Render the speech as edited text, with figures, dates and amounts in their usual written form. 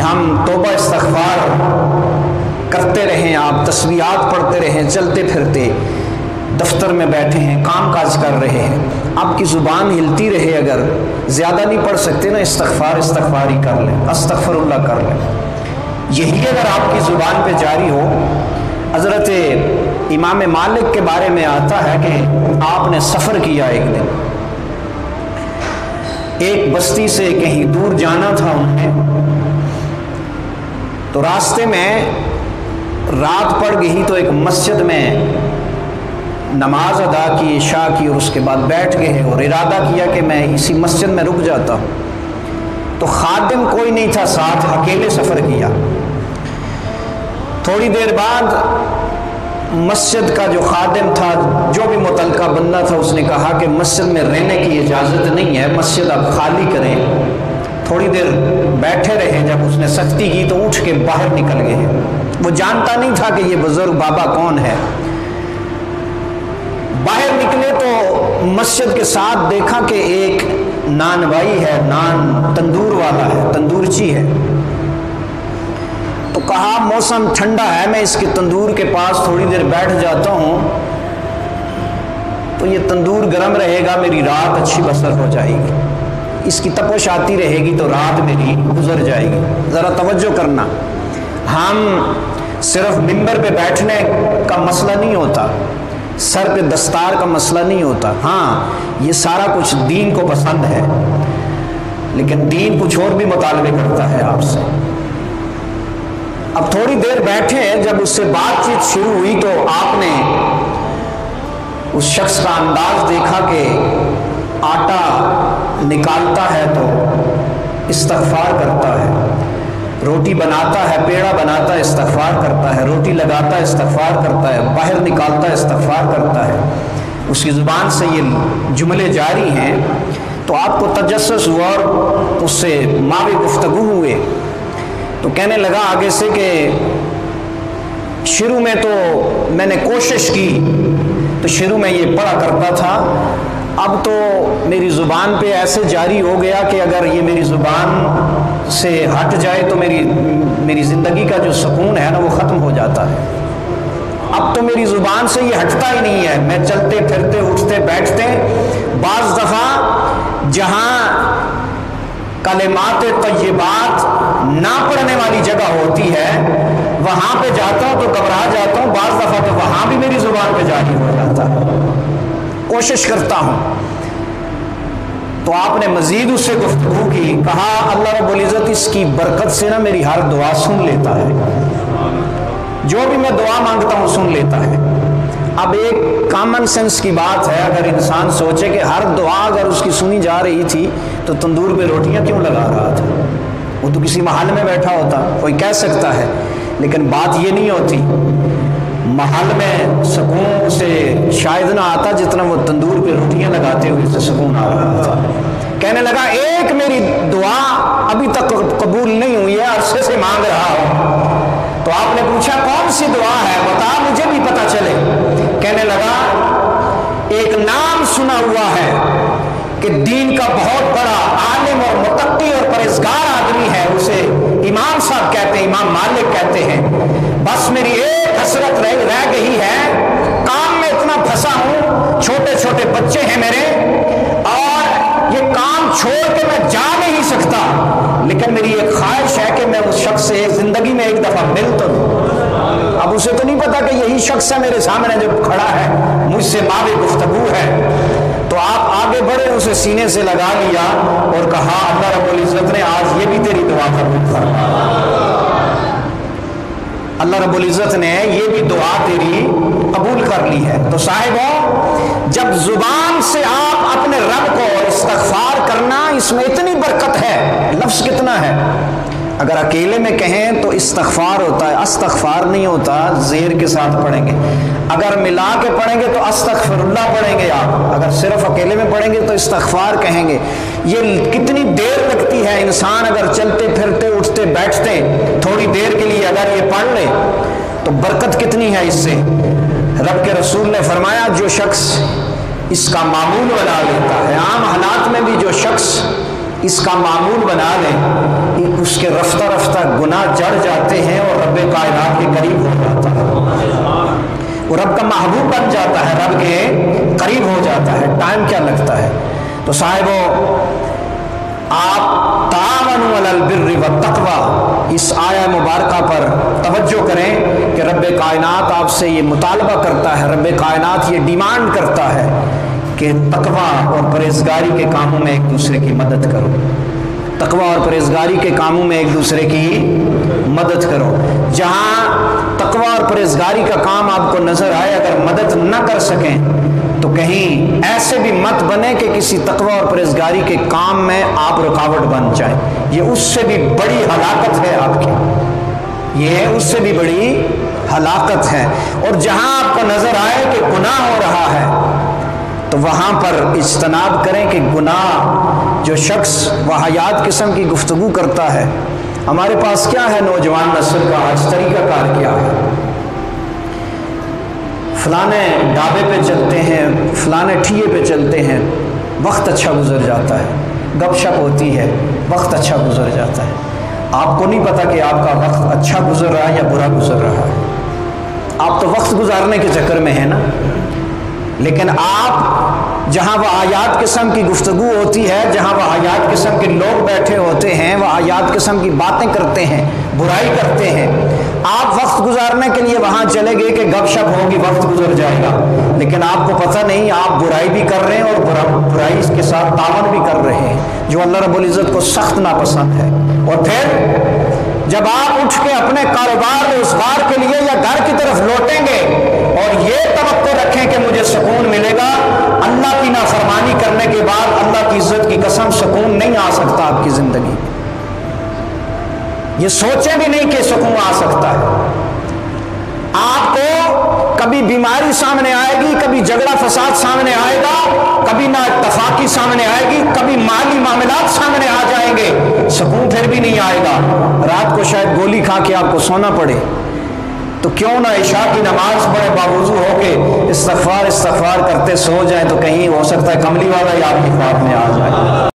ہم توبہ استغفار کرتے رہیں، آپ تسبیحات پڑھتے رہیں، چلتے پھرتے دفتر میں بیٹھے ہیں، کام کاج کر رہے ہیں، آپ کی زبان ہلتی رہے، اگر زیادہ نہیں پڑھ سکتے نا استغفار ہی کر لیں، استغفر اللہ کر لیں، یہی اگر آپ کی زبان پہ جاری ہو۔ حضرت امام مالک کے بارے میں آتا ہے کہ آپ نے سفر کیا ایک دن، ایک بستی سے کہیں دور جانا تھا انہیں، تو راستے میں رات پڑ گئی تو ایک مسجد میں نماز ادا کی، عشاء کی، اور اس کے بعد بیٹھ گئے اور ارادہ کیا کہ میں اسی مسجد میں رک جاتا ہوں۔ تو خادم کوئی نہیں تھا ساتھ، اکیلے سفر کیا۔ تھوڑی دیر بعد مسجد کا جو خادم تھا، جو بھی متعلقہ بندہ تھا، اس نے کہا کہ مسجد میں رہنے کی اجازت نہیں ہے، مسجد آپ خالی کریں۔ تھوڑی دیر بیٹھے رہے، جب اس نے سختی کی تو اٹھ کے باہر نکل گئے۔ وہ جانتا نہیں تھا کہ یہ بزرگ بابا کون ہے۔ باہر نکلے تو مسجد کے ساتھ دیکھا کہ ایک نان بھائی ہے، نان تندور والا ہے، تندورچی ہے۔ تو کہا موسم ٹھنڈا ہے، میں اس کے تندور کے پاس تھوڑی دیر بیٹھ جاتا ہوں، تو یہ تندور گرم رہے گا، میری رات اچھی بسر ہو جائے گی، اس کی تپش آتی رہے گی تو رات میری گزر جائے گی۔ ذرا توجہ کرنا، ہم صرف ممبر پہ بیٹھنے کا مسئلہ نہیں ہوتا، سر پہ دستار کا مسئلہ نہیں ہوتا، ہاں یہ سارا کچھ دین کو پسند ہے، لیکن دین کچھ اور بھی مطالبے کرتا ہے آپ سے۔ اب تھوڑی دیر بیٹھے، جب اس سے بات چیت شروع ہوئی تو آپ نے اس شخص کا انداز دیکھا کہ آٹا نکالتا ہے تو استغفار کرتا ہے، روٹی بناتا ہے، پیڑا بناتا ہے، استغفار کرتا ہے، روٹی لگاتا ہے، استغفار کرتا ہے، باہر نکالتا ہے، استغفار کرتا ہے۔ اس کی زبان سے یہ جملے جاری ہیں، تو آپ کو تجسس ہوا اور اس سے ماوی گفتگو ہوئے، تو کہنے لگا آگے سے کہ شروع میں تو میں نے کوشش کی، تو شروع میں یہ پڑھا کرتا تھا، اب تو میری زبان پہ ایسے جاری ہو گیا کہ اگر یہ میری زبان سے ہٹ جائے تو میری زندگی کا جو سکون ہے نا وہ ختم ہو جاتا ہے۔ اب تو میری زبان سے یہ ہٹتا ہی نہیں ہے، میں چلتے پھرتے اٹھتے بیٹھتے بعض دفعہ جہاں کلمات طیبات نہ پڑھنے والی جگہ ہوتی ہے وہاں پہ جاتا ہوں تو گھبرا جاتا ہوں، بعض دفعہ تو وہاں بھی میری زبان پہ جاری ہو جاتا ہے، کوشش کرتا ہوں۔ تو آپ نے مزید اس سے گفتگو کی، کہا اللہ رب العزت اس کی برکت سے نا میری ہر دعا سن لیتا ہے، جو بھی میں دعا مانگتا ہوں سن لیتا ہے۔ اب ایک کامن سینس کی بات ہے، اگر انسان سوچے کہ ہر دعا اگر اس کی سنی جا رہی تھی تو تندور پہ روٹیاں کیوں لگا رہا تھا؟ وہ تو کسی محل میں بیٹھا ہوتا، کوئی کہہ سکتا ہے، لیکن بات یہ نہیں ہوتی۔ محل میں سکون سے شاید نہ آتا جتنا وہ تندور پہ روٹیاں لگاتے ہوئے سے سکون آ رہا تھا۔ کہنے لگا ایک میری دعا ابھی تک قبول نہیں ہوئی ہے، عرصے سے مانگ رہا ہوں۔ تو آپ نے پوچھا کون سی دعا ہے، بتا مجھے بھی پتہ چلے۔ کہنے لگا ایک نام سنا ہوا ہے کہ دین کا بہت بڑا عالم اور متقی اور پرہیزگار آدمی ہے، اسے امام صاحب کہتے ہیں، امام مالک کہتے ہیں۔ بس میری ایک حسرت رہ گئی ہے، کام میں اتنا پھنسا ہوں، چھوٹے چھوٹے بچے ہیں میرے، اور یہ کام چھوڑ کے میں جا نہیں سکتا، لیکن میری ایک خواہش ہے کہ میں اس شخص سے زندگی میں ایک دفعہ مل تو دوں۔ اب اسے تو نہیں پتا کہ یہی شخص ہے میرے سامنے جو کھڑا ہے، مجھ سے ماوی گفتگو ہے۔ تو آپ آگے بڑھے، اسے سینے سے لگا لیا اور کہا اللہ رب العزت نے آج یہ بھی تیری دعا قبول فرمایا، اللہ رب العزت نے یہ بھی دعا تیری قبول کر لی ہے۔ تو صاحبوں، جب زبان سے آپ اپنے رب کو استغفار کرنا، اس میں اتنی برکت ہے، لفظ کتنا ہے۔ اگر اکیلے میں کہیں تو استغفار ہوتا ہے، استغفار نہیں ہوتا، زیر کے ساتھ پڑھیں گے۔ اگر ملا کے پڑھیں گے تو استغفر اللہ پڑھیں گے آپ، اگر صرف اکیلے میں پڑھیں گے تو استغفار کہیں گے۔ یہ کتنی دیر لگتی ہے، انسان اگر چلتے پھرتے اٹھتے بیٹھتے تھوڑی دیر کے لیے اگر یہ پڑھ لے تو برکت کتنی ہے اس سے۔ رب کے رسول نے فرمایا جو شخص اس کا معمول بنا لیتا ہے، عام حالات میں بھی جو شخص اس کا معمول بنا لے، اس کے رفتہ رفتہ گناہ جڑ جاتے ہیں اور رب کائنات کے قریب ہو جاتا ہے، وہ رب کا محبوب بن جاتا ہے، رب کے قریب ہو جاتا ہے۔ ٹائم کیا لگتا ہے؟ تو صاحبو، آپ تعاونوا علی البر والتقوی، اس آیہ مبارکہ پر توجہ کریں کہ رب کائنات آپ سے یہ مطالبہ کرتا ہے، رب کائنات یہ ڈیمانڈ کرتا ہے کہ تقوی اور پرہیزگاری کے کاموں میں ایک دوسرے کی مدد کرو، تقوی اور پرہیزگاری کے کاموں میں ایک دوسرے کی مدد کرو۔ جہاں تقوی اور پرہیزگاری کا کام آپ کو نظر آئے، اگر مدد نہ کر سکیں تو کہیں ایسے بھی مت بنے کہ کسی تقوی اور پرہیزگاری کے کام میں آپ رکاوٹ بن جائیں، یہ اس سے بھی بڑی ہلاکت ہے آپ کی، یہ اس سے بھی بڑی ہلاکت ہے۔ اور جہاں آپ کو نظر آئے کہ گناہ ہو رہا ہے تو وہاں پر اجتناب کریں کہ گناہ، جو شخص واہیات قسم کی گفتگو کرتا ہے، ہمارے پاس کیا ہے نوجوان نسل کا آج طریقہ کار کیا ہے؟ فلانے ڈھابے پہ چلتے ہیں، فلانے ٹھیے پہ چلتے ہیں، وقت اچھا گزر جاتا ہے، گپ شپ ہوتی ہے، وقت اچھا گزر جاتا ہے۔ آپ کو نہیں پتا کہ آپ کا وقت اچھا گزر رہا ہے یا برا گزر رہا ہے، آپ تو وقت گزارنے کے چکر میں ہیں نا۔ لیکن آپ جہاں وہ آیات قسم کی گفتگو ہوتی ہے، جہاں وہ آیات قسم کے لوگ بیٹھے ہوتے ہیں، وہ آیات قسم کی باتیں کرتے ہیں، برائی کرتے ہیں، آپ وقت گزارنے کے لیے وہاں چلے گئے کہ گپ شپ ہوگی، وقت گزر جائے گا، لیکن آپ کو پتہ نہیں آپ برائی بھی کر رہے ہیں اور برائی کے ساتھ تعاون بھی کر رہے ہیں، جو اللہ رب العزت کو سخت ناپسند ہے۔ اور پھر جب آپ اٹھ کے اپنے کاروبار روزگار کے لیے یا گھر کی طرف لوٹیں گے اور یہ توقع رکھیں کہ مجھے سکون ملے گا، اللہ کی نافرمانی کرنے کے بعد اللہ کی عزت کی قسم سکون نہیں آ سکتا آپ کی زندگی، یہ سوچیں بھی نہیں کہ سکون آ سکتا ہے۔ آپ کو کبھی بیماری سامنے آئے گی، کبھی جھگڑا فساد سامنے آئے گا، کبھی نا اتفاقی سامنے آئے گی، کبھی مالی معاملات سامنے آ جائیں گے، سکون پھر بھی نہیں آئے گا۔ رات کو شاید گولی کھا کے آپ کو سونا پڑے، تو کیوں نہ عشاء کی نماز پڑھے، باوضو ہو کے استغفار کرتے سو جائیں، تو کہیں ہو سکتا ہے کملی والا ہی آپ کی خواب میں آ جائے۔